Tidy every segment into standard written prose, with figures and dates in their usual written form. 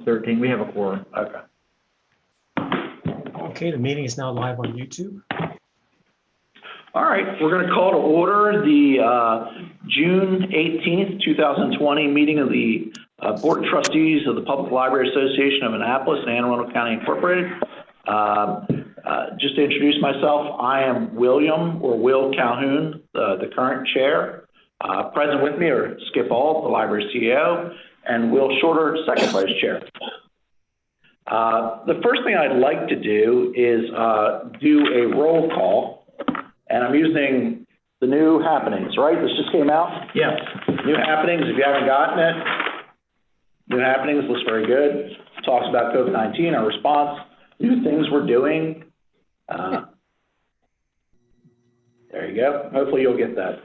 13. We have a quorum. Okay. Okay, the meeting is now live on YouTube. All right, we're going to call to order the June 18th, 2020 meeting of the Board of Trustees of the Public Library Association of Annapolis and Anne Arundel County Incorporated. Just to introduce myself, I am Will Calhoun, the current chair. Present with me are Skip Auld, the library CEO, and Will Shorter, second vice chair. The first thing I'd like to do is do a roll call. And I'm using the new happenings, right? This just came out? Yes. New happenings, if you haven't gotten it, new happenings looks very good. Talks about COVID-19, our response, new things we're doing. There you go. Hopefully you'll get that.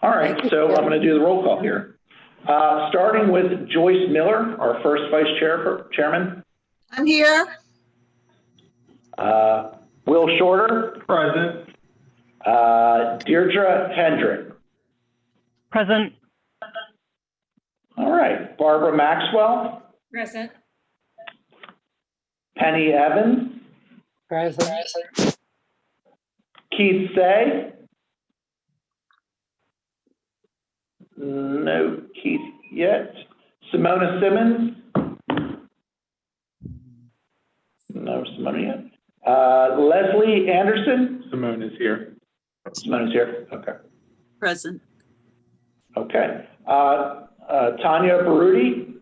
All right, so I'm going to do the roll call here. Starting with Joyce Miller, our first vice chairman. I'm here. Will Shorter. Present. Deirdre Hendrick. Present. All right. Barbara Maxwell. Present. Penny Evans. Present. Keith Say. No Keith yet. Simona Simmons. No Simona yet. Leslie Anderson. Simone is here. Simone's here. Okay. Present. Okay. Tanya Baruti.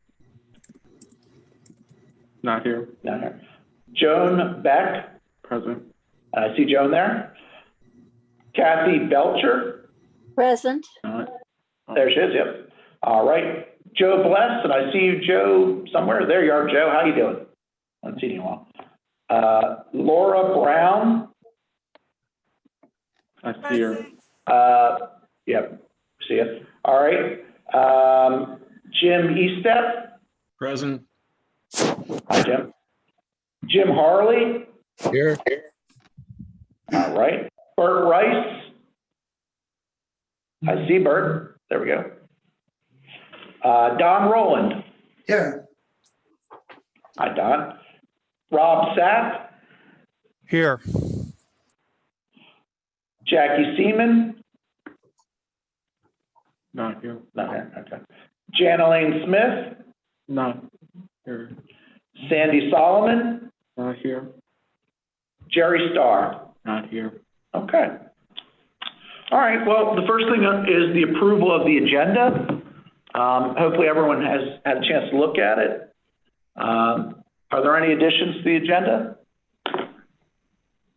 Not here. Not here. Joan Beck. Present. I see Joan there. Kathy Belcher. Present. Not. There she is. Yep. All right. Joe Bless, and I see you, Joe, somewhere. There you are, Joe. How you doing? I haven't seen you in a while. Laura Brown. I see her. Yep, see it. All right. Jim Eastep. Present. Hi, Jim. Jim Harley. Here. All right. Bert Rice. I see Bert. There we go. Don Rowland. Here. Hi, Don. Rob Sapp. Here. Jackie Seaman. Not here. Not here. Okay. Janelaine Smith. Not here. Sandy Solomon. Not here. Jerry Starr. Not here. Okay. All right. Well, the first thing is the approval of the agenda. Hopefully everyone has had a chance to look at it. Are there any additions to the agenda?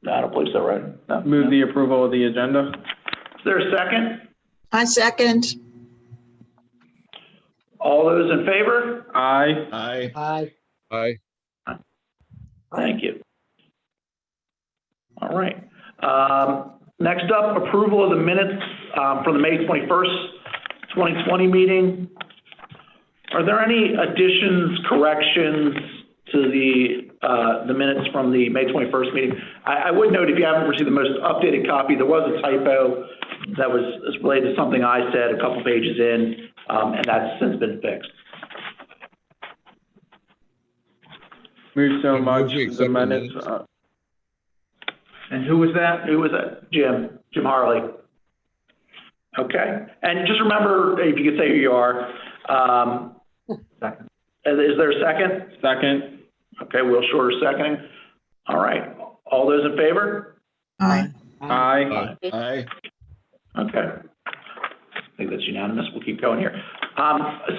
No, I don't believe so, right? No? Move the approval of the agenda. Is there a second? I second. All those in favor? Aye. Aye. Aye. Aye. Thank you. All right. Next up, approval of the minutes for the May 21st, 2020 meeting. Are there any additions, corrections to the minutes from the May 21st meeting? I would note, if you haven't received the most updated copy, there was a typo that was related to something I said a couple pages in, and that's since been fixed. Move so I move much we the accept the minutes. minutes. And who was that? Who was that? Jim Harley. Okay. And just remember, if you could say who you are. Second. Is there a second? Second. Okay, Will Shorter seconding. All right. All those in favor? Aye. Aye. Aye. Okay. I think that's unanimous. We'll keep going here.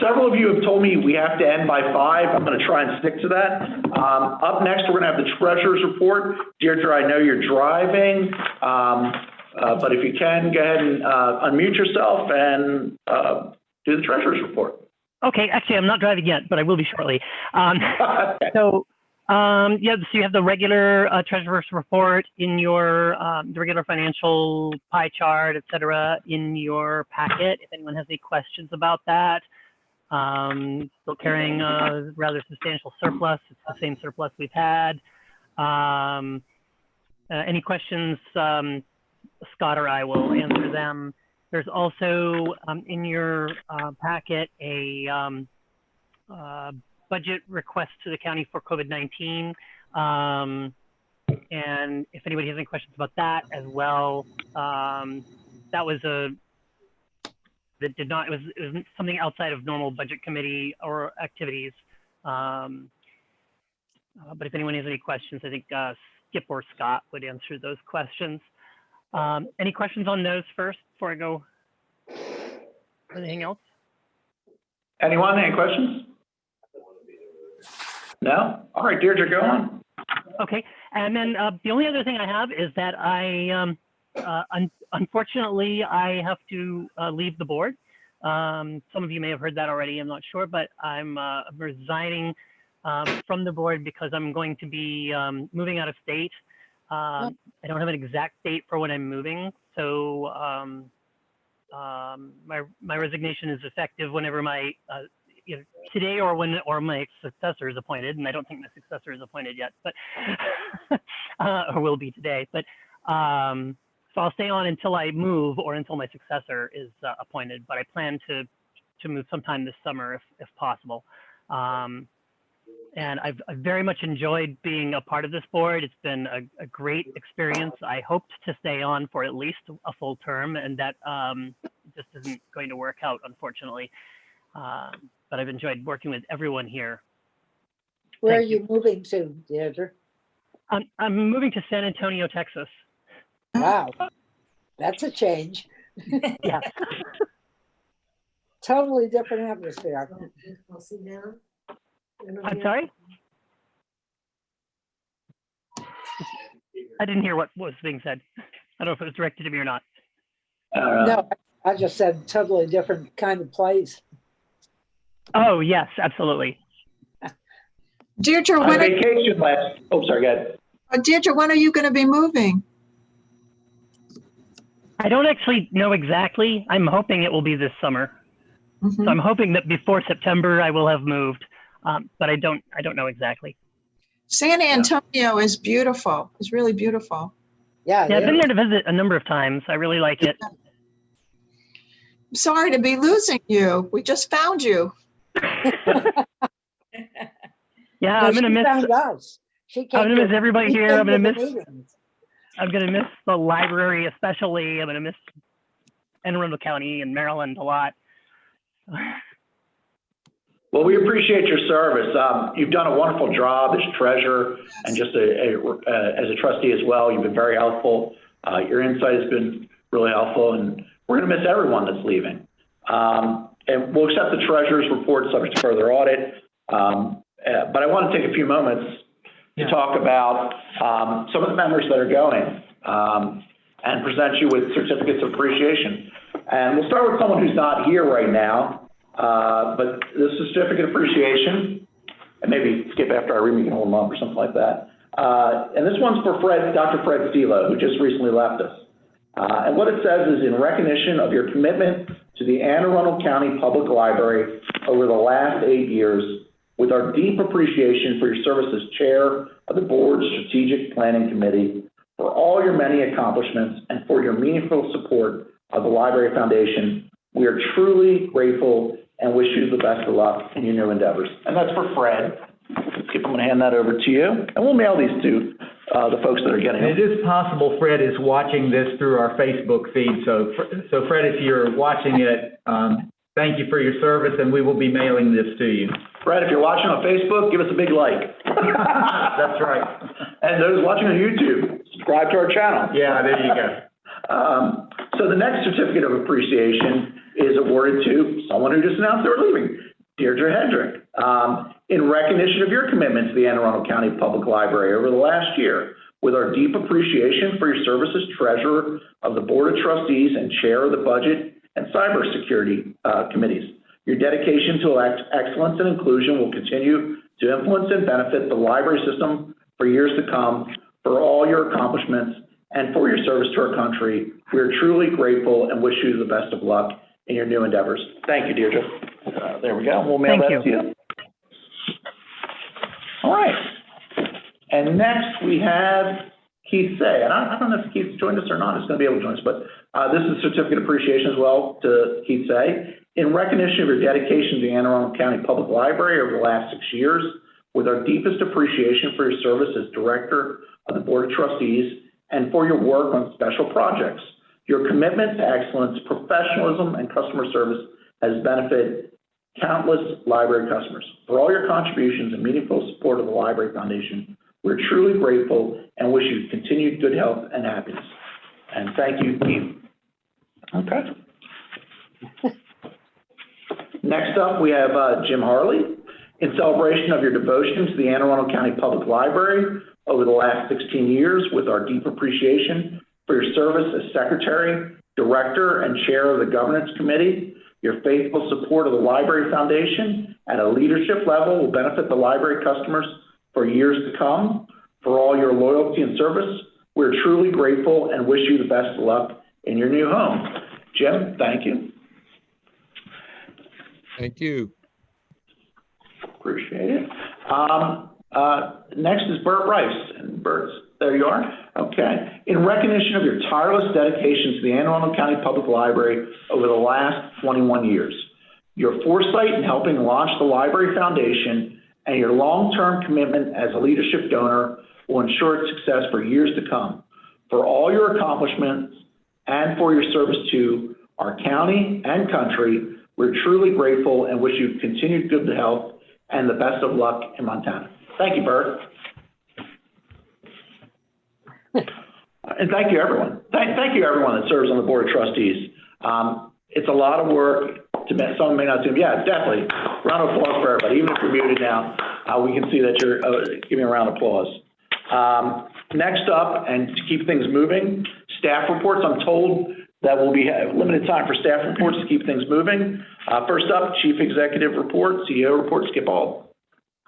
Several of you have told me we have to end by 5. I'm going to try and stick to that. Up next, we're going to have the treasurer's report. Deirdre, I know you're driving, but if you can, go ahead and unmute yourself and do the treasurer's report. Okay, actually, I'm not driving yet, but I will be shortly. Okay. So you have the regular treasurer's report in your the regular financial pie chart, et cetera, in your packet. If anyone has any questions about that, still carrying a rather substantial surplus. It's the same surplus we've had. Any questions, Scott or I will answer them. There's also in your packet a budget request to the county for COVID-19. And if anybody has any questions about that as well, that was it was something outside of normal budget committee or activities. But if anyone has any questions, I think Skip or Scott would answer those questions. Any questions on those first before I go? Anything else? Anyone, any questions? No? All right, Deirdre, go on. Okay, and then the only other thing I have is that unfortunately, I have to leave the board. Some of you may have heard that already, I'm not sure, but I'm resigning from the board because I'm going to be moving out of state. I don't have an exact date for when I'm moving, so my resignation is effective whenever my today or my successor is appointed, and I don't think my successor is appointed yet, but or will be today. But so I'll stay on until I move or until my successor is appointed. But I plan to move sometime this summer if possible. And I've very much enjoyed being a part of this board. It's been a great experience. I hoped to stay on for at least a full term, and that just isn't going to work out, unfortunately. But I've enjoyed working with everyone here. Where are you moving to, Deirdre? I'm moving to San Antonio, Texas. Wow, that's a change. Yeah. Totally different atmosphere. I'm sorry? I didn't hear what was being said. I don't know if it was directed to me or not. No, I just said totally different kind of place. Oh, yes, absolutely. Deirdre, On vacation last, sorry, go ahead. Deirdre, when are you going to be moving? I don't actually know exactly. I'm hoping it will be this summer. Mm-hmm. So I'm hoping that before September I will have moved, but I don't know exactly. San Antonio is beautiful. It's really beautiful. Yeah, I've been there to visit a number of times. I really like it. I'm sorry to be losing you. We just found you. Yeah, No, I'm gonna she miss. found us. I'm gonna miss everybody here. I'm gonna miss. Meetings. I'm gonna miss the library, especially. I'm gonna miss Anne Arundel County and Maryland a lot. Well, we appreciate your service. You've done a wonderful job as treasurer and just as a trustee as well. You've been very helpful. Your insight has been really helpful, and we're going to miss everyone that's leaving. And we'll accept the treasurer's report subject to further audit. But I want to take a few moments to talk about some of the members that are going and present you with certificates of appreciation. And we'll start with someone who's not here right now. But this is certificate of appreciation, and maybe skip after I read, we can hold them up or something like that. And this one's for Dr. Fred Stilo, who just recently left us. And what it says is, in recognition of your commitment to the Anne Arundel County Public Library over the last 8 years, with our deep appreciation for your service as chair of the board's Strategic Planning Committee, for all your many accomplishments, and for your meaningful support of the Library Foundation, we are truly grateful and wish you the best of luck in your new endeavors. And that's for Fred. Skip, I'm going to hand that over to you, and we'll mail these to the folks that are getting them. It is possible Fred is watching this through our Facebook feed. So Fred, if you're watching it, thank you for your service, and we will be mailing this to you. Fred, if you're watching on Facebook, give us a big like. That's right. And those watching on YouTube, subscribe to our channel. Yeah, there you go. So the next certificate of appreciation is awarded to someone who just announced they were leaving, Deirdre Hendrick. In recognition of your commitment to the Anne Arundel County Public Library over the last year, with our deep appreciation for your service as treasurer of the Board of Trustees and chair of the Budget and Cybersecurity committees. Your dedication to excellence and inclusion will continue to influence and benefit the library system for years to come. For all your accomplishments and for your service to our country, we are truly grateful and wish you the best of luck in your new endeavors. Thank you, Deirdre. There we go. We'll mail that to you. All right. And next we have Keith Say. And I don't know if Keith's joined us or not. He's going to be able to join us, but this is a certificate of appreciation as well to Keith Say. In recognition of your dedication to the Anne Arundel County Public Library over the last 6 years, with our deepest appreciation for your service as Director of the Board of Trustees and for your work on special projects. Your commitment to excellence, professionalism, and customer service has benefited countless library customers. For all your contributions and meaningful support of the Library Foundation, we're truly grateful and wish you continued good health and happiness. And thank you, Keith. Okay. Next up, we have Jim Harley. In celebration of your devotion to the Anne Arundel County Public Library over the last 16 years, with our deep appreciation for your service as Secretary, Director, and Chair of the Governance Committee, your faithful support of the Library Foundation at a leadership level will benefit the library customers for years to come. For all your loyalty and service, we're truly grateful and wish you the best of luck in your new home. Jim, thank you. Thank you. Appreciate it. Next is Bert Rice. And Bert, there you are. Okay. In recognition of your tireless dedication to the Anne Arundel County Public Library over the last 21 years, your foresight in helping launch the Library Foundation, and your long-term commitment as a leadership donor will ensure its success for years to come. For all your accomplishments and for your service to our county and country, we're truly grateful and wish you continued good health and the best of luck in Montana. Thank you, Bert. And thank you, everyone. Thank you, everyone that serves on the Board of Trustees. It's a lot of work. Some may not see them. Yeah, definitely. Round of applause for everybody. Even if you're muted now, we can see that you're giving a round of applause. Next up, and to keep things moving, staff reports. I'm told that we'll be limited time for staff reports to keep things moving. First up, Chief Executive Report, CEO Report, Skip Auld.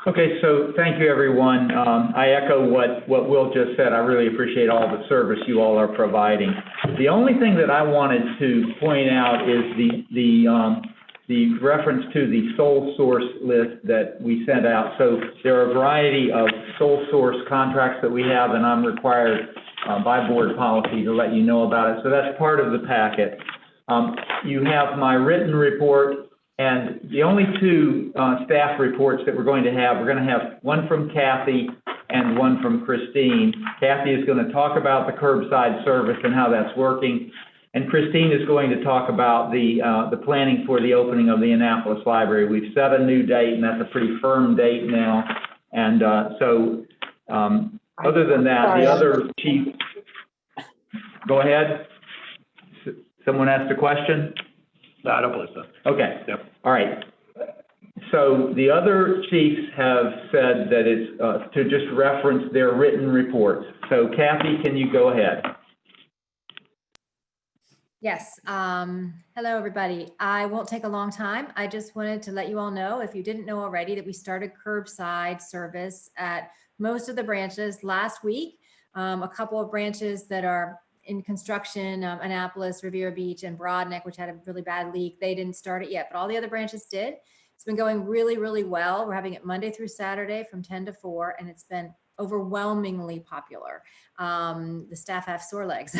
Okay, so thank you, everyone. I echo what Will just said. I really appreciate all the service you all are providing. The only thing that I wanted to point out is the reference to the sole source list that we sent out. So there are a variety of sole source contracts that we have, and I'm required by board policy to let you know about it. So that's part of the packet. You have my written report. And the only two staff reports that we're going to have one from Kathy and one from Christine. Kathy is going to talk about the curbside service and how that's working. And Christine is going to talk about the planning for the opening of the Annapolis Library. We've set a new date, and that's a pretty firm date now. And other than that, the other chief, go ahead. Someone asked a question? No, I don't believe so. Okay. Yep. All right. So the other chiefs have said that it's to just reference their written reports. So Kathy, can you go ahead? Yes. Hello, everybody. I won't take a long time. I just wanted to let you all know, if you didn't know already, that we started curbside service at most of the branches last week. A couple of branches that are in construction, Annapolis, Riviera Beach, and Broadneck, which had a really bad leak. They didn't start it yet, but all the other branches did. It's been going really, really well. We're having it Monday through Saturday from 10 to 4, and it's been overwhelmingly popular. The staff have sore legs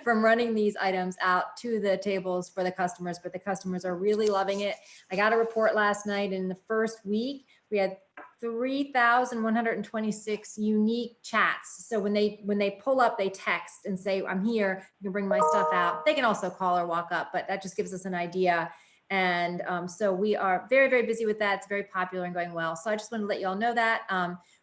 from running these items out to the tables for the customers, but the customers are really loving it. I got a report last night. In the first week, we had 3,126 unique chats. So when they pull up, they text and say, I'm here, you can bring my stuff out. They can also call or walk up, but that just gives us an idea. And so we are very, very busy with that. It's very popular and going well. So I just want to let you all know that.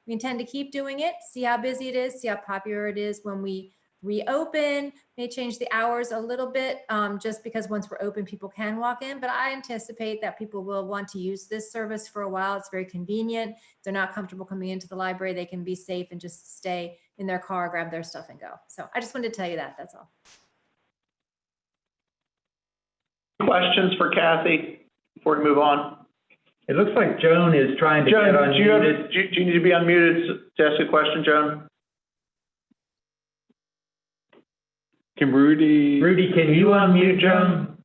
We intend to keep doing it, see how busy it is, see how popular it is when we reopen. May change the hours a little bit, just because once we're open, people can walk in, but I anticipate that people will want to use this service for a while. It's very convenient. If they're not comfortable coming into the library, they can be safe and just stay in their car, grab their stuff and go. So I just wanted to tell you that, that's all. Questions for Kathy before we move on? It looks like Joan is trying to get unmuted. Do you need to be unmuted to ask a question, Joan? Can Rudy? Rudy, can you unmute Joan?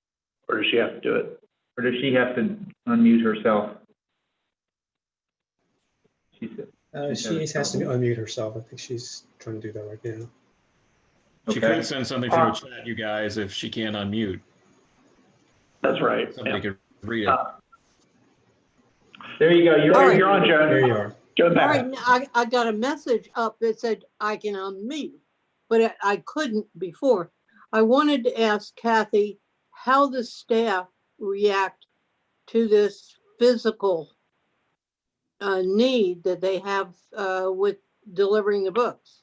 Or does she have to do it? Or does she have to unmute herself? She has to unmute herself. I think she's trying to do that right now. She could send something through a chat, you guys, if she can't unmute. That's right. Somebody could Rita. There you go. You're on, Joan. There you are. Joan All back. right, I got a message up that said I can unmute, but I couldn't before. I wanted to ask Kathy how the staff react to this physical need that they have with delivering the books.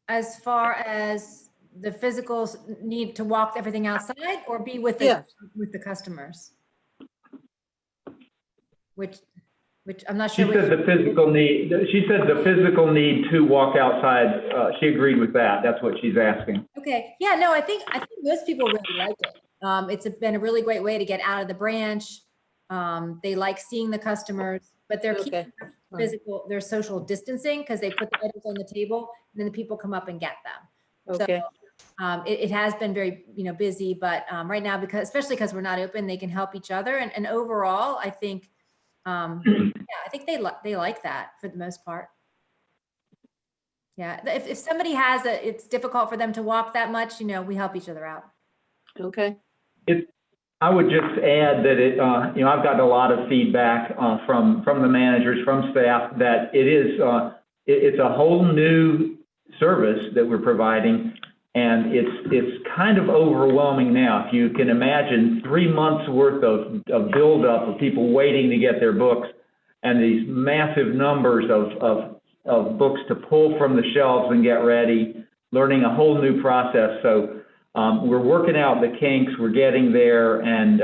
As far as the physical need to walk everything outside or be with the, Yes. with the customers? Which I'm not She sure. said the physical need, she said the physical need to walk outside, she agreed with that. That's what she's asking. Okay, yeah, no, I think most people really like it. It's been a really great way to get out of the branch. They like seeing the customers, but they're keeping their social distancing because they put the items on the table and then the people come up and get them. Okay. So it has been very, busy, but right now, especially because we're not open, they can help each other. And overall, I think, yeah, I think they like that for the most part. Yeah, if somebody has it's difficult for them to walk that much, we help each other out. Okay. I would just add that I've gotten a lot of feedback from the managers, from staff, that it's a whole new service that we're providing, and it's kind of overwhelming now. If you can imagine 3 months worth of buildup of people waiting to get their books, and these massive numbers of books to pull from the shelves and get ready, learning a whole new process. So we're working out the kinks, we're getting there, and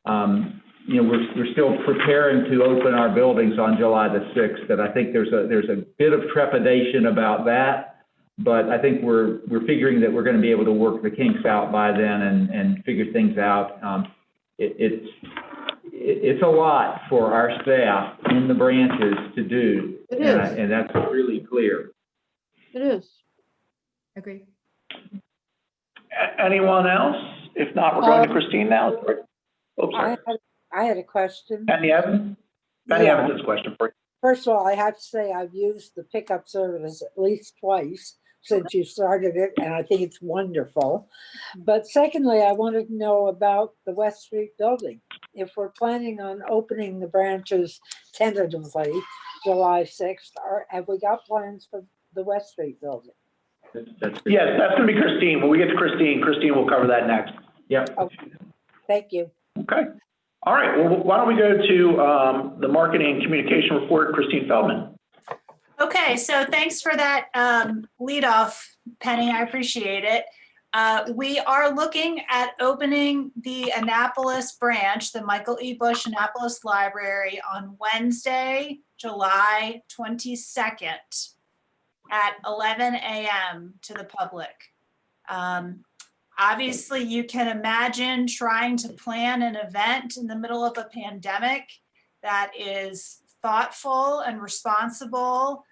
we're still preparing to open our buildings on July the 6th. And I think there's a bit of trepidation about that, but I think we're figuring that we're going to be able to work the kinks out by then and figure things out. It's a lot for our staff in the branches to do. It is. And that's really clear. It is. Agree. Anyone else? If not, we're going to Christine now. Oh, sorry. I had a question. Penny Evans? Penny Yeah. Evans has a question for you. First of all, I have to say I've used the pickup service at least twice since you started it, and I think it's wonderful. But secondly, I wanted to know about the West Street building. If we're planning on opening the branches tentatively July 6th, or have we got plans for the West Street building? Yes, that's going to be Christine. When we get to Christine will cover that next. Yeah. Okay. Thank you. Okay. All right. Well, why don't we go to the marketing and communication report, Christine Feldman. Okay, so thanks for that lead off, Penny. I appreciate it. We are looking at opening the Annapolis branch, the Michael E. Bush Annapolis Library, on Wednesday, July 22nd at 11 a.m. to the public. Obviously, you can imagine trying to plan an event in the middle of a pandemic that is thoughtful and responsible,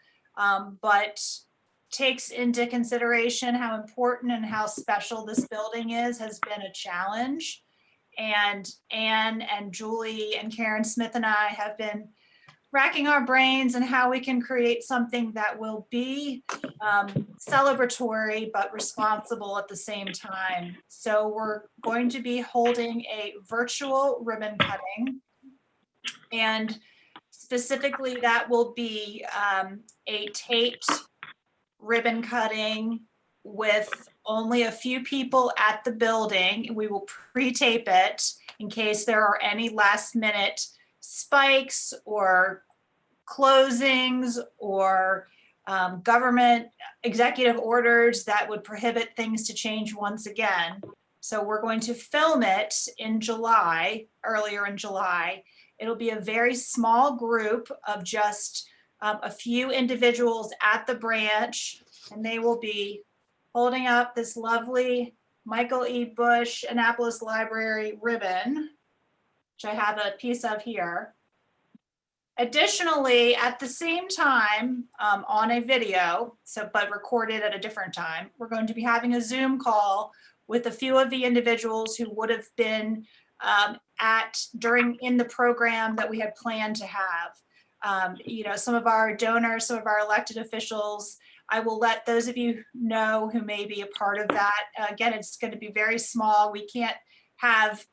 but takes into consideration how important and how special this building is, has been a challenge. And Anne and Julie and Karen Smith and I have been racking our brains on how we can create something that will be celebratory but responsible at the same time. So we're going to be holding a virtual ribbon cutting, and specifically that will be a taped ribbon cutting with only a few people at the building. We will pre-tape it in case there are any last minute spikes or closings or government executive orders that would prohibit things to change once again. So we're going to film it in July, earlier in July. It'll be a very small group of just a few individuals at the branch, and they will be holding up this lovely Michael E. Bush Annapolis Library ribbon, which I have a piece of here. Additionally, at the same time, on a video, but recorded at a different time, we're going to be having a Zoom call with a few of the individuals who would have been in the program that we had planned to have. Some of our donors, some of our elected officials. I will let those of you know who may be a part of that. Again, it's going to be very small. We can't have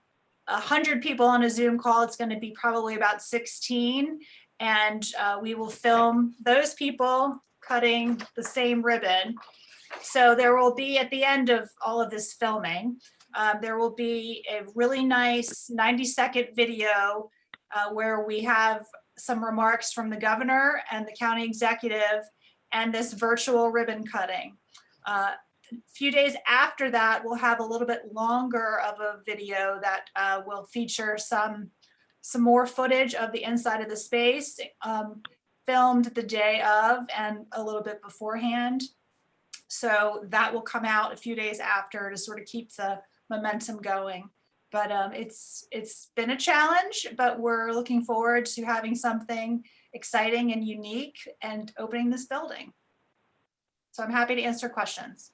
100 people on a Zoom call, it's going to be probably about 16. And we will film those people cutting the same ribbon. So there will be, at the end of all of this filming, there will be a really nice 90-second video where we have some remarks from the governor and the county executive and this virtual ribbon cutting. A few days after that, we'll have a little bit longer of a video that will feature some more footage of the inside of the space, filmed the day of and a little bit beforehand. So that will come out a few days after to sort of keep the momentum going. But it's been a challenge, but we're looking forward to having something exciting and unique and opening this building. So I'm happy to answer questions.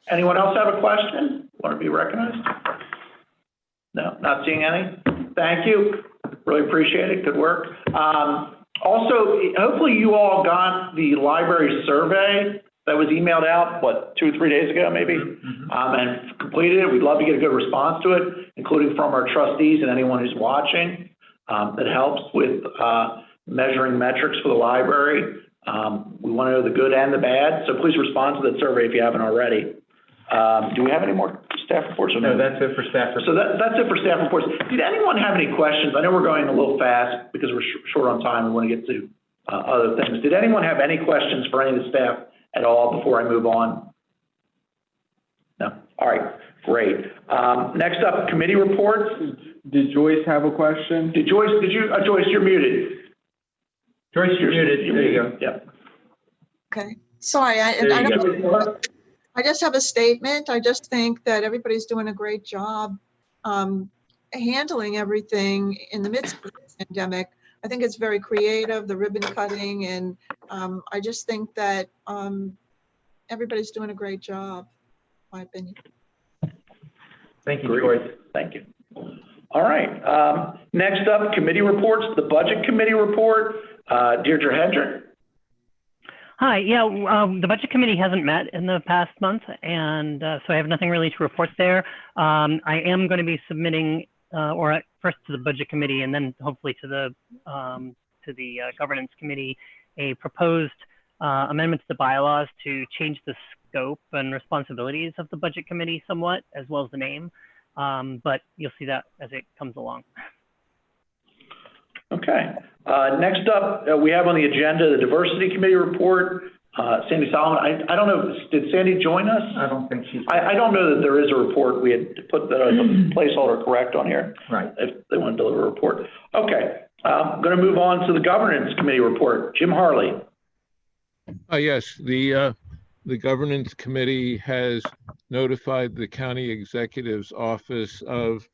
Anyone else have a question? Want to be recognized? No, not seeing any. Thank you. Really appreciate it. Good work. Also, hopefully you all got the library survey that was emailed out, what, 2 or 3 days ago, maybe? And completed it. We'd love to get a good response to it, including from our trustees and anyone who's watching. That helps with measuring metrics for the library. We want to know the good and the bad, so please respond to that survey if you haven't already. Do we have any more staff reports? No, that's it for staff reports. So that's it for staff reports. Did anyone have any questions? I know we're going a little fast because we're short on time. We want to get to other things. Did anyone have any questions for any of the staff at all before I move on? No? All right, great. Next up, committee reports. Did Joyce have a question? Joyce, you're muted. Joyce, you're muted. There you go. Yeah. Okay, sorry, There you go. I just have a statement. I just think that everybody's doing a great job handling everything in the midst of the pandemic. I think it's very creative, the ribbon cutting, and I just think that everybody's doing a great job, in my opinion. Thank you, Joyce. Thank you. All right. Next up, committee reports. The budget committee report. Deirdre Hedrick. Hi, yeah, the budget committee hasn't met in the past month, and so I have nothing really to report there. I am going to be submitting, first to the budget committee and then hopefully to the governance committee, a proposed amendment to the bylaws to change the scope and responsibilities of the budget committee somewhat, as well as the name. But you'll see that as it comes along. Okay. Next up, we have on the agenda the diversity committee report. Sandy Solomon. I don't know. Did Sandy join us? I don't think she's. I don't know that there is a report. We had put that as a placeholder correct on here. Right. If they want to deliver a report. Okay. I'm going to move on to the governance committee report. Jim Harley. Yes, the governance committee has notified the county executive's office of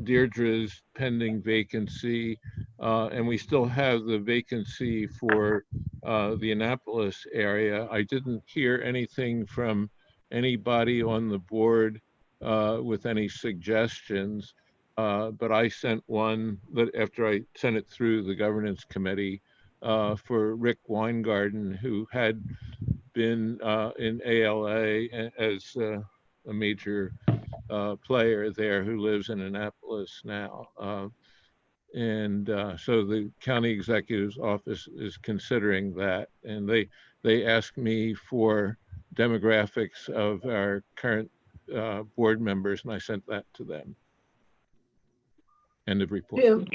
Deirdre's pending vacancy, and we still have the vacancy for the Annapolis area. I didn't hear anything from anybody on the board with any suggestions, but I sent one that after I sent it through the governance committee for Rick Weingarten, who had been in ALA as a major player there, who lives in Annapolis now. So the county executive's office is considering that, and they asked me for demographics of our current board members, and I sent that to them. End of report.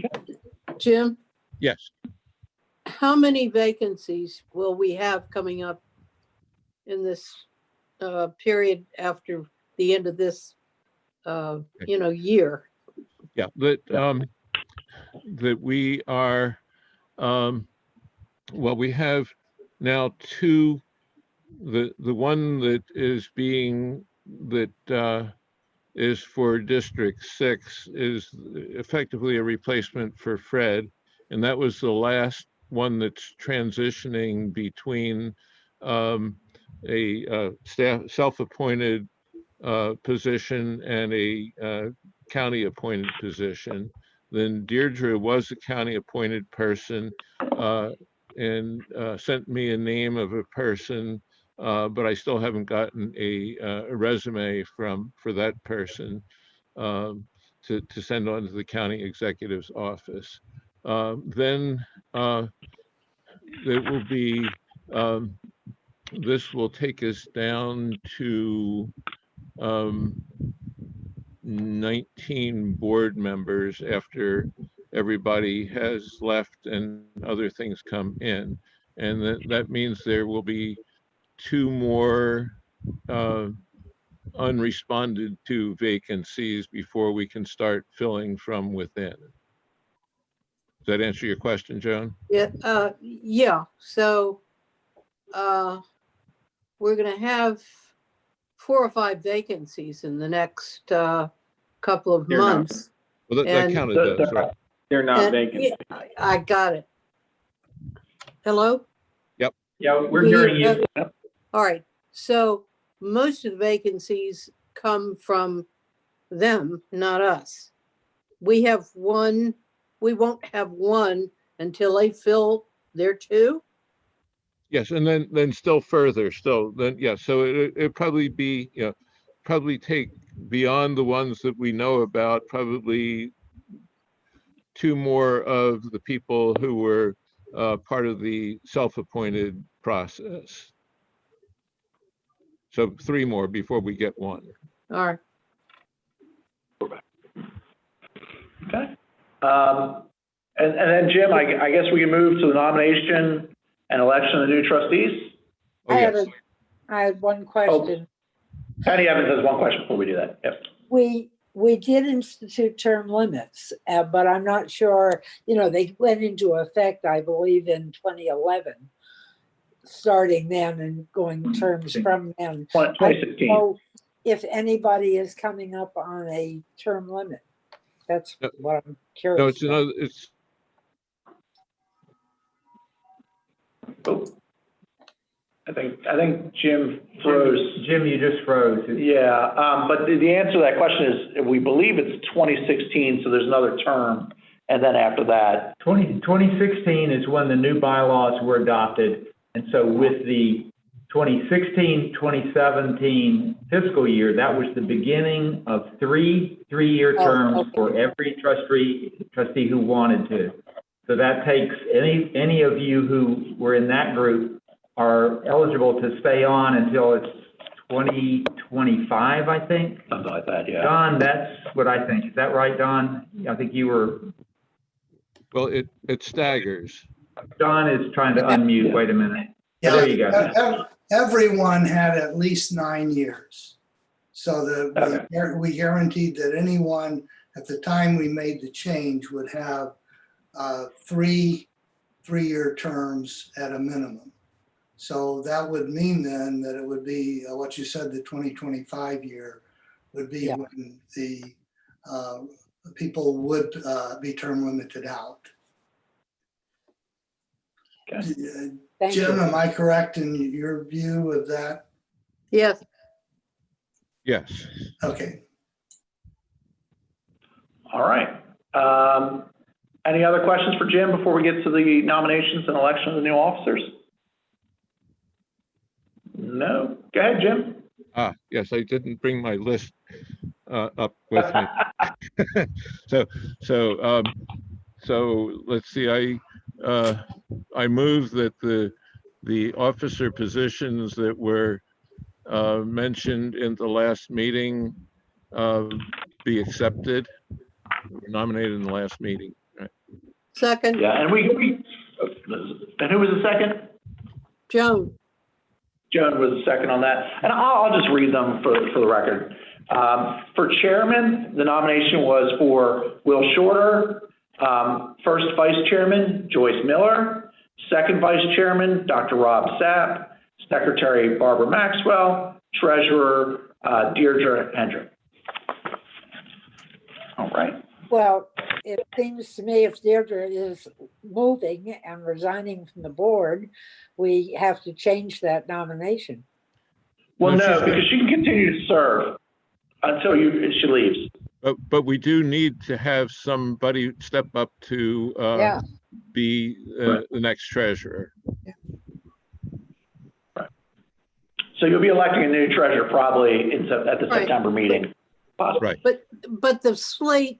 Jim, Yes. how many vacancies will we have coming up in this period after the end of this year? Yeah, that we are, well, we have now two, the one that is is for District 6 is effectively a replacement for Fred, and that was the last one that's transitioning between a staff self-appointed position and a county appointed position. Then Deirdre was a county appointed person and sent me a name of a person, but I still haven't gotten a resume for that person. to send on to the county executive's office. Then there will be, this will take us down to 19 board members after everybody has left and other things come in. And that means there will be 2 more unresponded to vacancies before we can start filling from within. Does that answer your question, Joan? Yeah, so we're gonna have 4 or 5 vacancies in the next couple of They're not. months. Well, that And- counted those, right? They're not And- vacant. yeah, I got it. Hello? Yeah, we're hearing you. All right, so most of the vacancies come from them, not us. We have one, we won't have one until they fill their 2? Yes, and then still further, yeah, so it'd probably be, probably take beyond the ones that we know about, probably 2 more of the people who were part of the self-appointed process. So 3 more before we get 1. All right. Okay. And then Jim, I guess we can move to the nomination and election of the new trustees. Oh, yes. I had one question. Patty Evans has one question before we do that. Yep. We did institute term limits, but I'm not sure, they went into effect, I believe, in 2011, starting then and going terms from then. I don't 2016. know if anybody is coming up on a term limit. That's No. what I'm curious No, it's about. another, it's, Oh. I think Jim froze. Jim, you just froze. Yeah, but the answer to that question is, we believe it's 2016, so there's another term. And then after that, 2016 is when the new bylaws were adopted. And so with the 2016, 2017 fiscal year, that was the beginning of 3 3-year terms for every trustee who wanted to. So that takes any of you who were in that group are eligible to stay on until it's 2025, I think. something like that, yeah. Don, that's what I think. Is that right, Don? I think you were. well, it staggers. Don is trying to unmute. Wait a minute. Yeah, There you go. Everyone had at least 9 years. So we guaranteed that anyone at the time we made the change would have 3 3-year terms at a minimum. So that would mean then that it would be what you said, the 2025 year would be when the people would be term limited out. Okay. Thank Jim, you. am I correct in your view of that? Yes, Yes. Okay. All right. Any other questions for Jim before we get to the nominations and election of the new officers? No? Go ahead, Jim. Yes, I didn't bring my list up with me. So let's see, I move that the officer positions that were mentioned in the last meeting be accepted, were nominated in the last meeting. Right. second, Yeah, and and who was the second? Joan. Joan was the second on that. And I'll just read them for the record. For chairman, the nomination was for Will Shorter. First vice chairman, Joyce Miller. Second vice chairman, Dr. Rob Sapp. Secretary, Barbara Maxwell. Treasurer, Deirdre Hendrick. All right. Well, it seems to me if Deirdre is moving and resigning from the board, we have to change that nomination. Well, No, no, she's because she can continue to serve until she leaves. But we do need to have somebody step up to be the next treasurer. Right. So you'll be electing a new treasurer probably at the Right. September meeting. Possibly. Right. But but the slate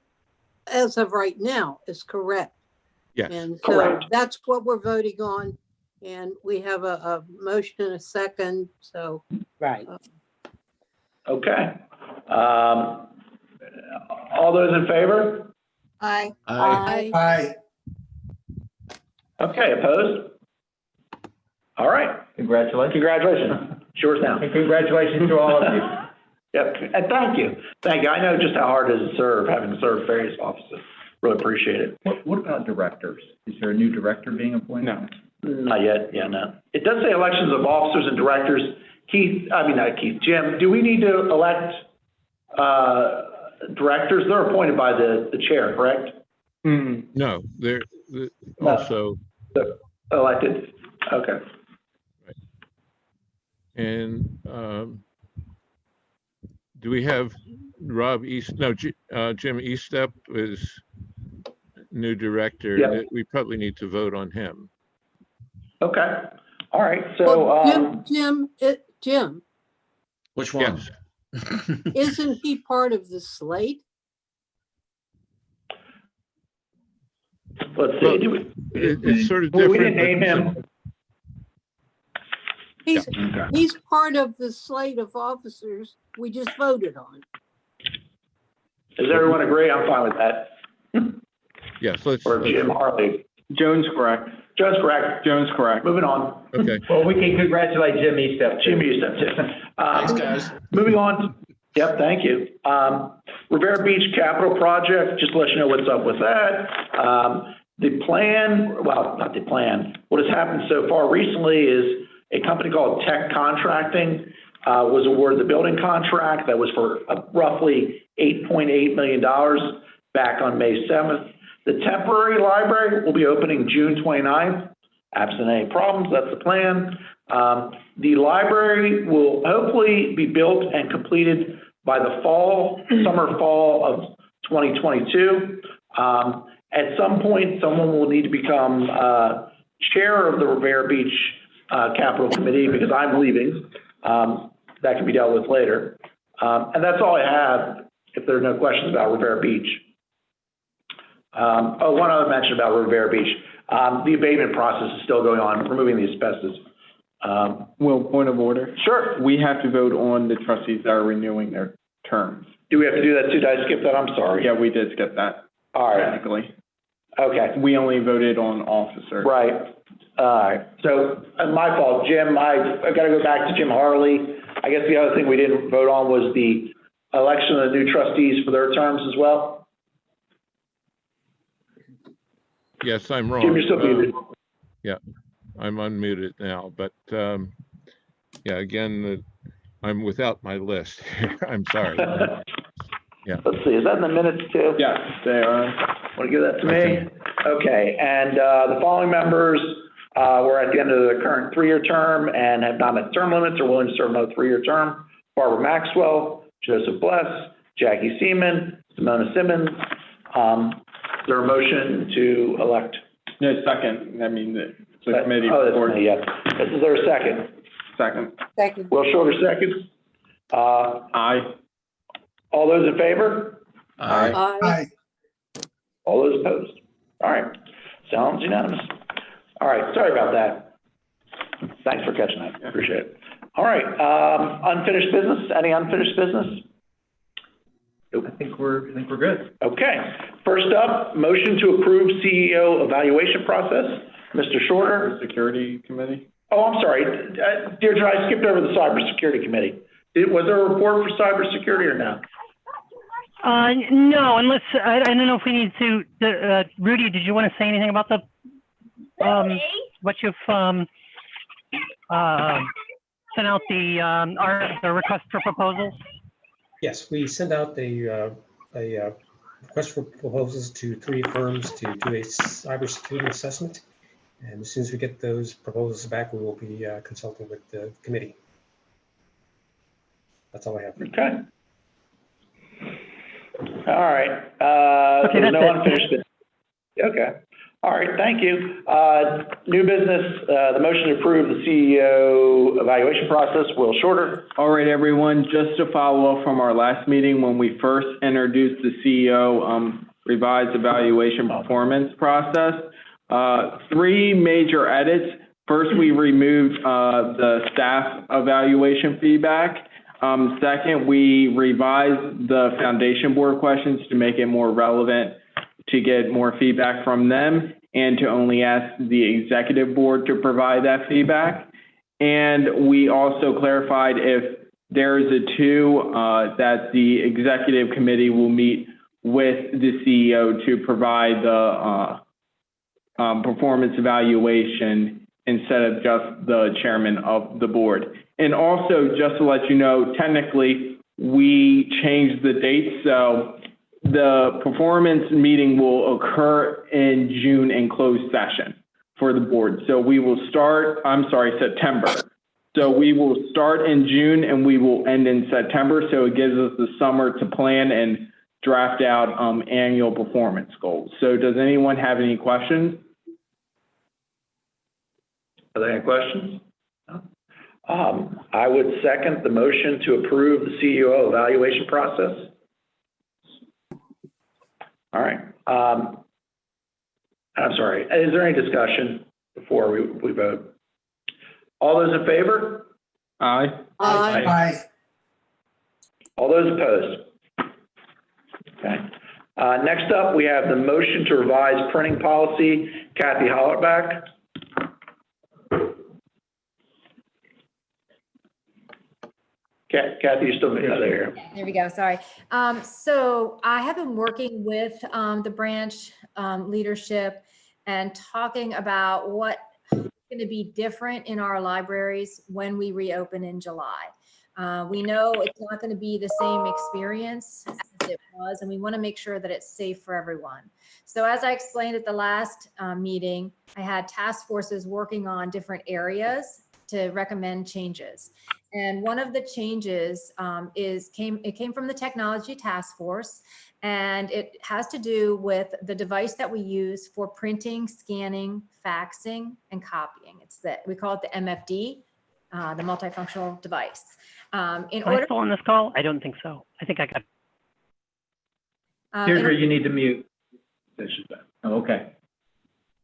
as of right now is correct. Yes, And so Correct. that's what we're voting on. And we have a motion and a second, so. Right. Okay. All those in favor? Aye. Aye. Okay, opposed? All right, Congratulations. congratulations. Yours now. And congratulations to all of you. Yep, and thank you. Thank you. I know just how hard it is to serve, having served various offices. Really appreciate it. What about directors? Is there a new director being appointed? No. Not yet, yeah, no. It does say elections of officers and directors. Jim, do we need to elect directors? They're appointed by the chair, correct? no, they're also, Elected, okay. and do we have Rob East, no, Jim Eastep is new director. Yep. We probably need to vote on him. Okay, all right, so, Well, Jim, Which one? Yes, isn't he part of the slate? let's see. it's sort of We different. didn't name but- him. He's part of the slate of officers we just voted on. Does everyone agree? I'm fine with that. Yes, let's, Or Jim Harley. Jones correct. Joe's correct. Jones correct. Moving on. okay. Well, we can congratulate Jim Eastep. Jim Eastep, too. Thanks, guys. Moving on. Yep, thank you. Rivera Beach Capital Project, just to let you know what's up with that. The plan, well, not the plan, what has happened so far recently is a company called Tech Contracting was awarded the building contract that was for roughly $8.8 million back on May 7th. The temporary library will be opening June 29th. Absent any problems, that's the plan. The library will hopefully be built and completed by the summer fall of 2022. At some point, someone will need to become chair of the Rivera Beach Capital Committee because I'm leaving. That can be dealt with later. And that's all I have if there are no questions about Rivera Beach. One other mention about Rivera Beach. The abatement process is still going on, removing the asbestos. Will, point of order. Sure. We have to vote on the trustees that are renewing their terms. Do we have to do that too? Did I skip that? I'm sorry. Yeah, we did skip that. All right. Technically. Okay. We only voted on officers. Right. All right. So my fault, Jim. I got to go back to Jim Harley. I guess the other thing we didn't vote on was the election of the new trustees for their terms as well. Yes, I'm wrong. Jim, you're still muted. Yeah, I'm unmuted now, but yeah, again, I'm without my list here. I'm sorry. Yeah. Let's see, is that in the minutes too? Yes, they are. Want to give that to me? Okay, and the following members were at the end of the current 3-year term and have not met term limits or willing to serve another 3-year term. Barbara Maxwell, Joseph Bless, Jackie Seaman, Simona Simmons. Is there a motion to elect? No, second. I mean, the committee Oh, that's report. me, yes. Is there a second? Second. Second. Will Shorter seconds. Aye. All those in favor? Aye. Aye. All those opposed? All right, sounds unanimous. All right, sorry about that. Thanks for catching that, appreciate it. All right, unfinished business, any unfinished business? I think we're good. Okay, first up, motion to approve CEO evaluation process. Mr. Shorter. Security committee. Oh, I'm sorry, Deirdre, I skipped over the cybersecurity committee. Was there a report for cybersecurity or no? No, unless, I don't know if we need to, Rudy, did you want to say anything about the, what you've, sent out the request for proposals? Yes, we sent out a request for proposals to 3 firms to do a cybersecurity assessment. And as soon as we get those proposals back, we will be consulting with the committee. That's all I have. Okay. All right, Okay, there's no that's it. unfinished business. Okay. All right, thank you. New business, the motion to approve the CEO evaluation process. Will Shorter. All right, everyone, just to follow up from our last meeting when we first introduced the CEO revised evaluation performance process, 3 major edits. First, we removed the staff evaluation feedback. Second, we revised the foundation board questions to make it more relevant to get more feedback from them and to only ask the executive board to provide that feedback. And we also clarified if there is a 2 that the executive committee will meet with the CEO to provide the performance evaluation instead of just the chairman of the board. And also, just to let you know, technically, we changed the date, so the performance meeting will occur in June in closed session for the board. So we will start, September. So we will start in June and we will end in September. So it gives us the summer to plan and draft out annual performance goals. So does anyone have any questions? Are there any questions? No? I would second the motion to approve the CEO evaluation process. All right. I'm sorry. Is there any discussion before we vote? All those in favor? Aye. Aye. All those opposed? Okay. Next up, we have the motion to revise printing policy. Kathy Hollerback. Kathy, you're still there. There we go. Sorry. So I have been working with the branch leadership and talking about what is going to be different in our libraries when we reopen in July. We know it's not going to be the same experience as it was, and we want to make sure that it's safe for everyone. So as I explained at the last meeting, I had task forces working on different areas to recommend changes. And one of the changes came from the technology task force, and it has to do with the device that we use for printing, scanning, faxing, and copying. We call it the MFD, the multifunctional device. Am I still on this call? I don't think so. I think I got. Deirdre, you need to mute. Oh, okay.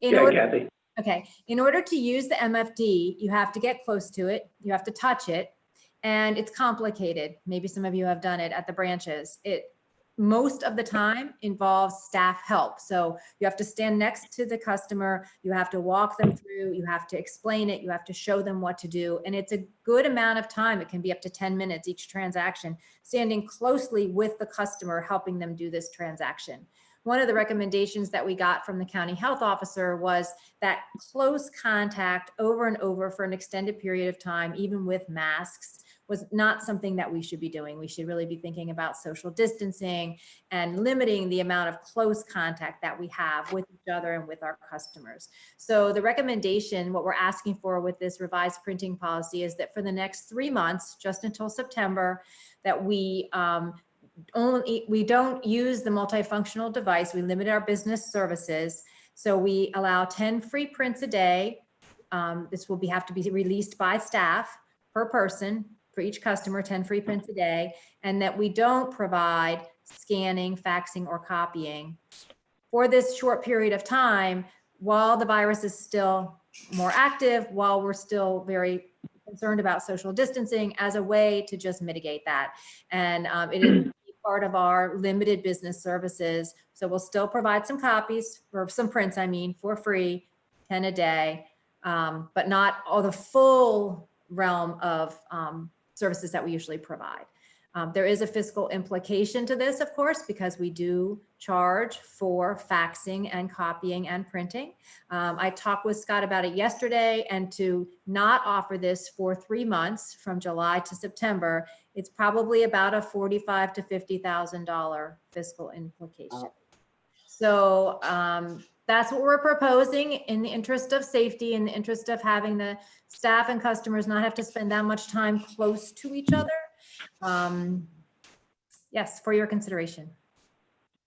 Kathy. Okay. In order to use the MFD, you have to get close to it. You have to touch it. And it's complicated. Maybe some of you have done it at the branches. It most of the time involves staff help. So you have to stand next to the customer. You have to walk them through. You have to explain it. You have to show them what to do. And it's a good amount of time. It can be up to 10 minutes each transaction, standing closely with the customer, helping them do this transaction. One of the recommendations that we got from the county health officer was that close contact over and over for an extended period of time, even with masks, was not something that we should be doing. We should really be thinking about social distancing and limiting the amount of close contact that we have with each other and with our customers. So the recommendation, what we're asking for with this revised printing policy is that for the next 3 months, just until September, that we don't use the multifunctional device. We limit our business services. So we allow 10 free prints a day. This will have to be released by staff per person for each customer, 10 free prints a day, and that we don't provide scanning, faxing, or copying for this short period of time while the virus is still more active, while we're still very concerned about social distancing, as a way to just mitigate that. And it is part of our limited business services. So we'll still provide some copies, or some prints, for free, 10 a day, but not all the full realm of services that we usually provide. There is a fiscal implication to this, of course, because we do charge for faxing and copying and printing. I talked with Scott about it yesterday, and to not offer this for 3 months from July to September, it's probably about a $45,000 to $50,000 fiscal implication. So that's what we're proposing in the interest of safety, in the interest of having the staff and customers not have to spend that much time close to each other. Yes, for your consideration.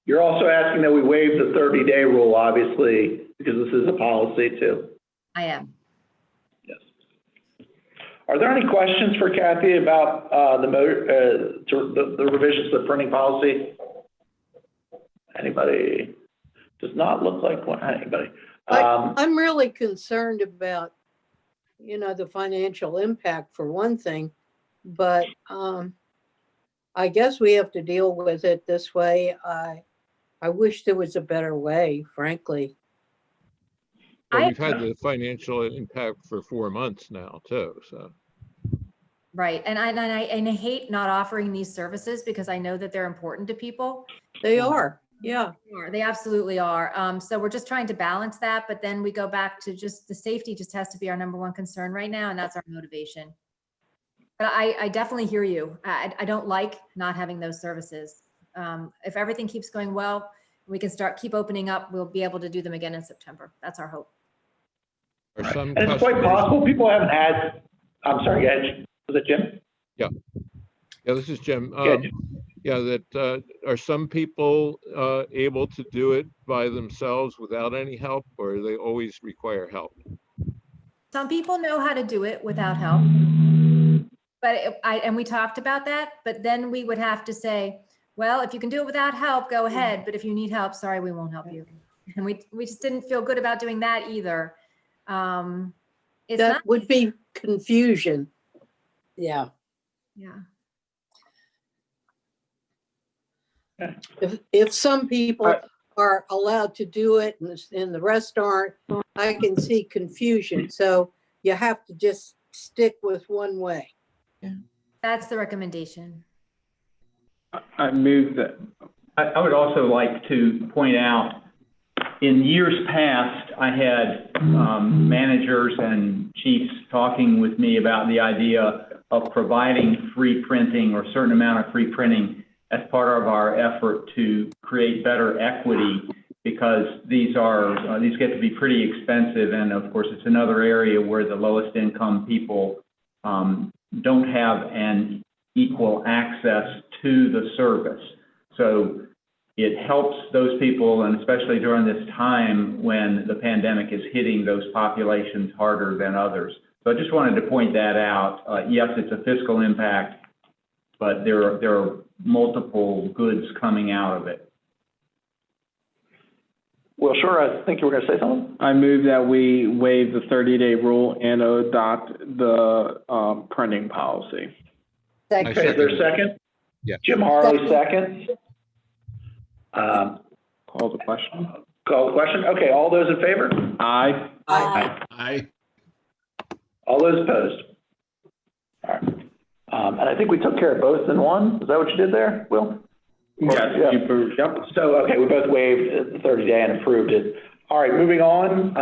You're also asking that we waive the 30-day rule, obviously, Because this is a policy too. I am. Yes. Are there any questions for Kathy about the revisions to the printing policy? Anybody? Does not look like anybody. I'm really concerned about, the financial impact for one thing, but I guess we have to deal with it this way. I wish there was a better way, frankly. Well, we've had the financial impact for 4 months now too, so. Right. And I hate not offering these services because I know that they're important to people. They are, yeah. They absolutely are. So we're just trying to balance that, but then we go back to just the safety just has to be our number one concern right now. And that's our motivation. But I definitely hear you. I don't like not having those services. If everything keeps going well, we can keep opening up. We'll be able to do them again in September. That's our hope. And it's quite possible people haven't had, I'm sorry, was it Jim? Yeah, this is Jim. Yeah, Are some people able to do it by themselves without any help, or do they always require help? Some people know how to do it without help. But and we talked about that, but then we would have to say, well, if you can do it without help, go ahead. But if you need help, sorry, we won't help you. And we just didn't feel good about doing that either. That would be confusion. Yeah. Yeah. If some people are allowed to do it and the rest aren't, I can see confusion. So you have to just stick with one way. That's the recommendation. I move that. I would also like to point out, in years past, I had managers and chiefs talking with me about the idea of providing free printing or a certain amount of free printing as part of our effort to create better equity, because these get to be pretty expensive, and of course it's another area where the lowest income people don't have an equal access to the service. So it helps those people, and especially during this time when the pandemic is hitting those populations harder than others. So I just wanted to point that out. Yes, it's a fiscal impact, but there are multiple goods coming out of it. Well, sure. I think you were going to say something. I move that we waive the 30-day rule and adopt the printing policy. Okay, is there a second? Yeah. Jim Harley, second. Call the question. Call the question. Okay, all those in favor? Aye. Aye. All those opposed? All right. And I think we took care of both in one. Is that what you did there, Will? Yes. Yeah. Yep. So, okay, we both waived the 30-day and approved it. All right, moving on.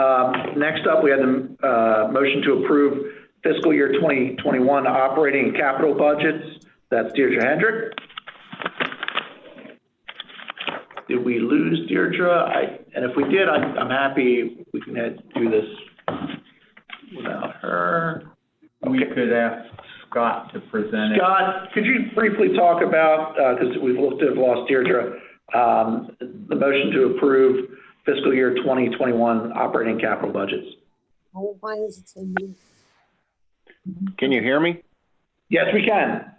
Next up, we had the motion to approve fiscal year 2021 operating and capital budgets. That's Deirdre Hendrick. Did we lose Deirdre? And if we did, I'm happy we can do this without her. Okay. We could ask Scott to present it. Scott, could you briefly talk about, because we've lost Deirdre, the motion to approve fiscal year 2021 operating capital budgets? Oh, why is it so new? Can you hear me? Yes, we can.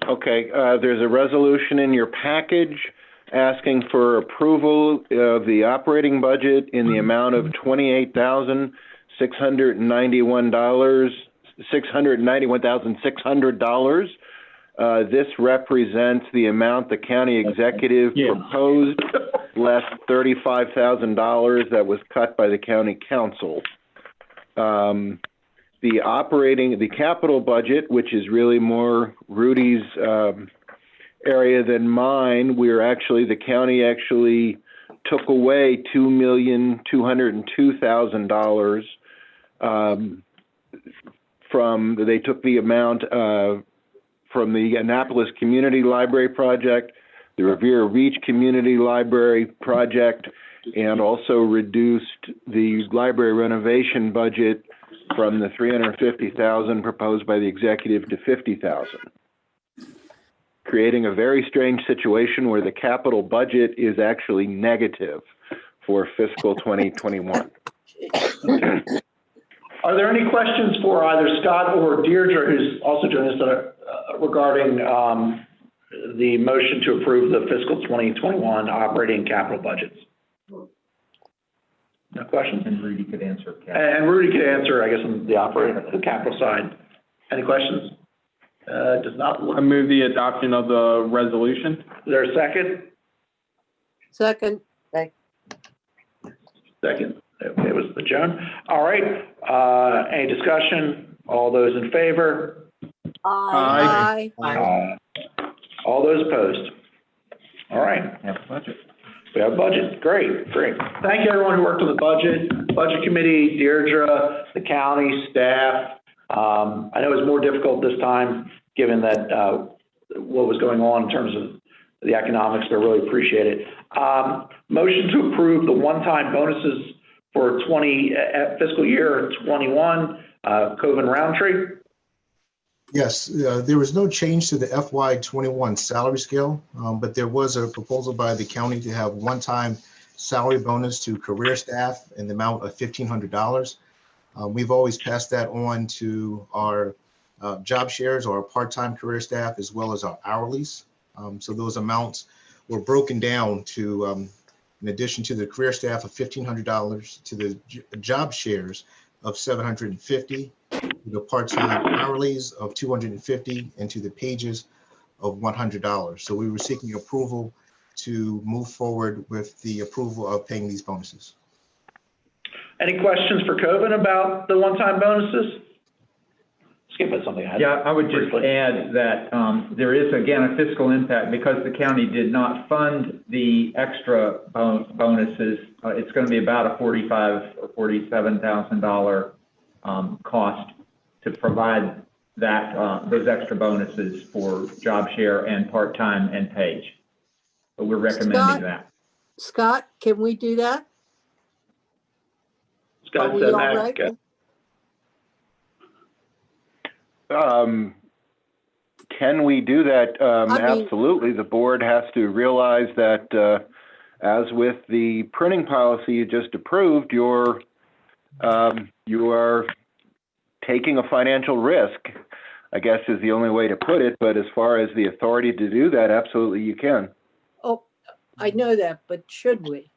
Okay, there's a resolution in your package asking for approval of the operating budget in the amount of $691,600. This represents the amount the county executive proposed, less $35,000 that was cut by the county council. The capital budget, which is really more Rudy's area than mine, the county actually took away $2,202,000 they took the amount from the Annapolis Community Library Project, the Revere Beach Community Library Project, and also reduced the library renovation budget from the $350,000 proposed by the executive to $50,000. Creating a very strange situation where the capital budget is actually negative for fiscal 2021. Are there any questions for either Scott or Deirdre, who's also joining us, regarding the motion to approve the fiscal 2021 operating capital budgets? No questions? And Rudy could answer. And Rudy could answer, I guess, on the operating, the capital side. Any questions? Does not look. I move the adoption of the resolution. Is there a second? Second. Second. Okay, it was the Joan. All right. Any discussion? All those in favor? Aye. All those opposed? All right. Have a budget. We have a budget. Great, great. Thank you, everyone who worked on the budget committee, Deirdre, the county staff. I know it's more difficult this time, given that what was going on in terms of the economics, but I really appreciate it. Motion to approve the one-time bonuses for fiscal year 21, Coven Roundtree. Yes, there was no change to the FY21 salary scale, but there was a proposal by the county to have one-time salary bonus to career staff in the amount of $1,500. We've always passed that on to our job shares or our part-time career staff, as well as our hourlies. So those amounts were broken down to, in addition to the career staff of $1,500, to the job shares of $750, the part-time hourlies of $250, and to the pages of $100. So we were seeking approval to move forward with the approval of paying these bonuses. Any questions for Coven about the one-time bonuses? Skip it, something I had. Yeah, I would just add that there is, again, a fiscal impact because the county did not fund the extra bonuses. It's going to be about a $45,000 or $47,000 cost to provide that those extra bonuses for job share and part-time and page. But we're recommending that. Scott, can we do that? Scott said that. Can we do that? Absolutely. The board has to realize that, as with the printing policy you just approved, you are taking a financial risk, I guess is the only way to put it. But as far as the authority to do that, absolutely you can. Oh, I know that, but should we?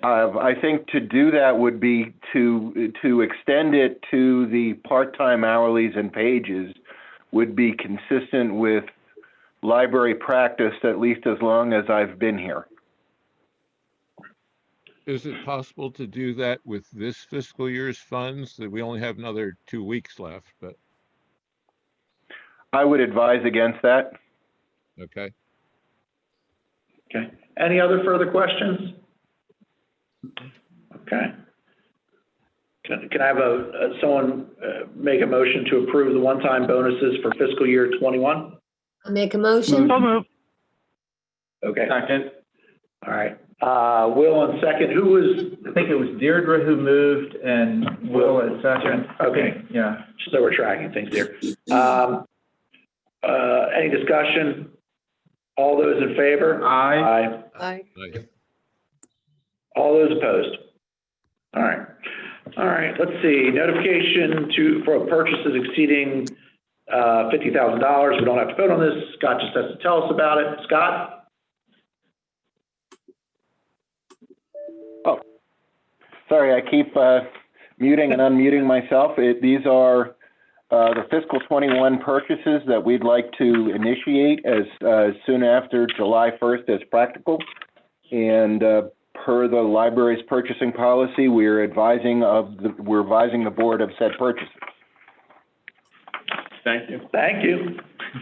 I think to do that would be to extend it to the part-time hourlies and pages would be consistent with library practice, at least as long as I've been here. Is it possible to do that with this fiscal year's funds? That we only have another 2 weeks left, but. I would advise against that. Okay. Okay. Any other further questions? Okay. Can I have someone make a motion to approve the one-time bonuses for fiscal year 21? I'll make a motion. So moved. Okay. Second. All right. Will on second. Who was? I think it was Deirdre who moved and Will at second. Okay. Yeah. So we're tracking things here. Any discussion? All those in favor? Aye. Aye. All those opposed? All right. All right. Let's see. Notification for purchases exceeding $50,000. We don't have to vote on this. Scott just has to tell us about it. Scott? Oh, sorry. I keep muting and unmuting myself. These are the fiscal 21 purchases that we'd like to initiate as soon after July 1st as practical. And per the library's purchasing policy, we're advising the board of said purchases. Thank you. Thank you.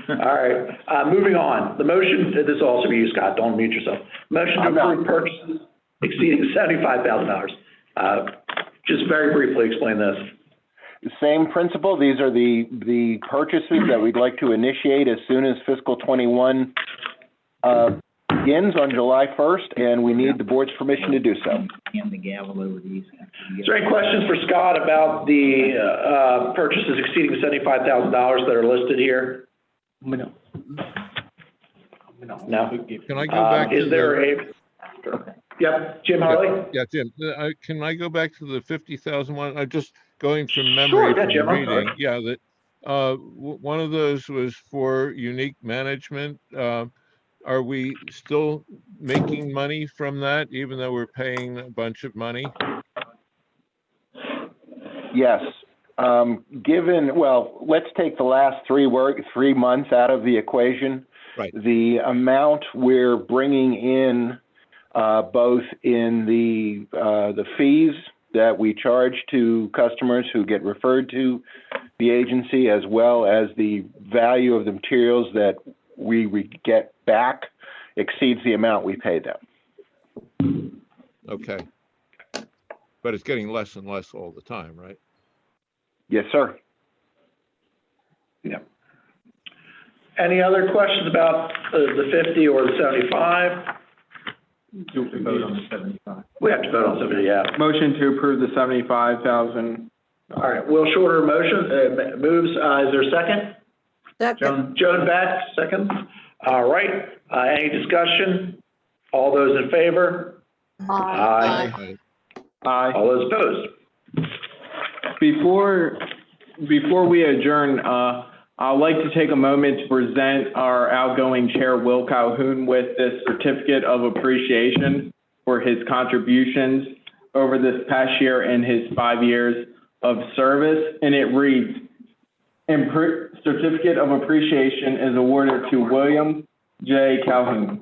All right. Moving on. The motion, this is also for you, Scott. Don't mute yourself. Motion to approve purchases exceeding $75,000. Just very briefly explain this. Same principle. These are the purchases that we'd like to initiate as soon as fiscal 21 begins on July 1st, and we need the board's permission to do so. Hand the gavel over to you. Is there any questions for Scott about the purchases exceeding $75,000 that are listed here? No? Can I go back to Is there the, a, yep, Jim Harley? yeah, Jim, can I go back to the 50,000 one? I'm just going from memory Sure, yeah, from Jim, I'm sorry. reading. Yeah, that, one of those was for unique management. Are we still making money from that, even though we're paying a bunch of money? Yes. Well, let's take the last 3 months out of the equation. Right. The amount we're bringing in, both in the fees that we charge to customers who get referred to the agency, as well as the value of the materials that we get back, exceeds the amount we pay them. Okay. But it's getting less and less all the time, right? Yes, sir. Yeah. Any other questions about the 50 or the 75? Do we vote on the 75? We have to vote on 70, yeah. Motion to approve the 75,000. All right, Will Shorter moves. Is there a second? Second. Joan Beck, second. All right, any discussion? All those in favor? Aye. Aye. All those opposed? Before we adjourn, I'd like to take a moment to present our outgoing chair, Will Calhoun, with this certificate of appreciation for his contributions over this past year and his 5 years of service. And it reads, certificate of appreciation is awarded to William J. Calhoun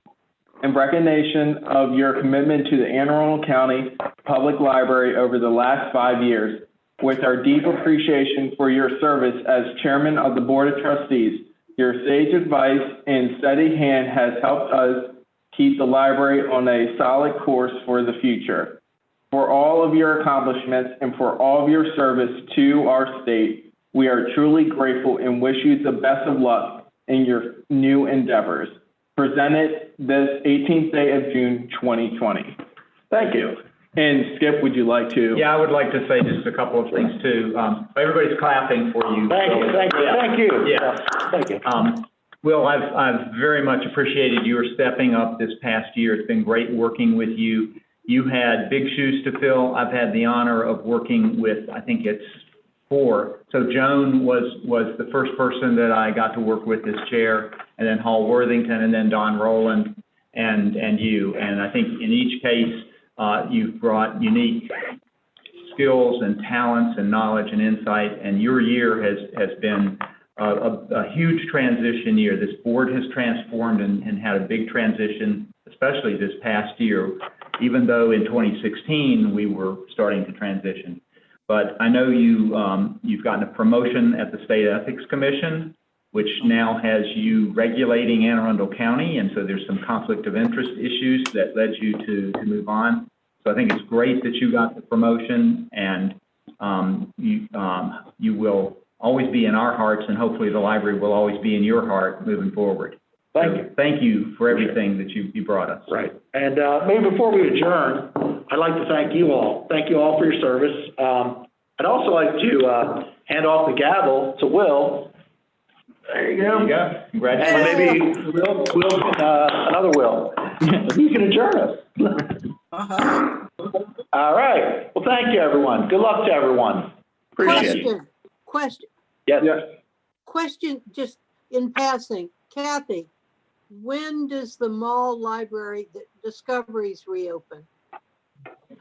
in recognition of your commitment to the Anne Arundel County Public Library over the last 5 years. With our deep appreciation for your service as chairman of the Board of Trustees, your sage advice and steady hand has helped us keep the library on a solid course for the future. For all of your accomplishments and for all of your service to our state, we are truly grateful and wish you the best of luck in your new endeavors. Presented this 18th day of June, 2020. Thank you. And Skip, would you like to? Yeah, I would like to say just a couple of things too. Everybody's clapping for you. Thank you, thank you, thank you. Yeah. Thank you. Will, I've very much appreciated your stepping up this past year. It's been great working with you. You had big shoes to fill. I've had the honor of working with, I think it's 4. So Joan was the first person that I got to work with as chair, and then Hall Worthington, and then Don Rowland, and you. And I think in each case, you've brought unique skills and talents and knowledge and insight, and your year has been a huge transition year. This board has transformed and had a big transition, especially this past year, even though in 2016 we were starting to transition. But I know you've gotten a promotion at the State Ethics Commission, which now has you regulating Anne Arundel County, and so there's some conflict of interest issues that led you to move on. So I think it's great that you got the promotion, and you will always be in our hearts, and hopefully the library will always be in your heart moving forward. Thank you. Thank you for everything that you brought us. Right. And maybe before we adjourn, I'd like to thank you all. Thank you all for your service. I'd also like to hand off the gavel to Will. There you go. There you go. Congratulations. And maybe Will another Will. You can adjourn us. All right. Well, thank you, everyone. Good luck to everyone. Appreciate it. Question. Yes. Question, just in passing. Kathy, when does the mall library, the Discoveries reopen?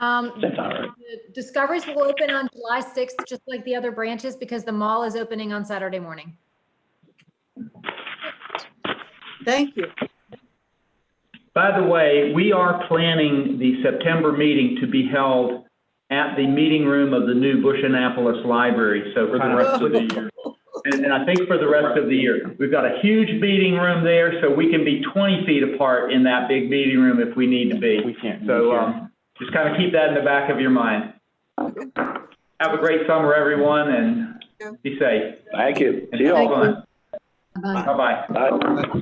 The Discoveries will open on July 6th, just like the other branches, because the mall is opening on Saturday morning. Thank you. By the way, we are planning the September meeting to be held at the meeting room of the new Bush Annapolis Library. So for the rest of the year. And I think for the rest of the year, we've got a huge meeting room there, so we can be 20 feet apart in that big meeting room if we need to be. We can't. So just kind of keep that in the back of your mind. Have a great summer, everyone, and be safe. Thank you. And See you all. have fun. Bye-bye. Bye.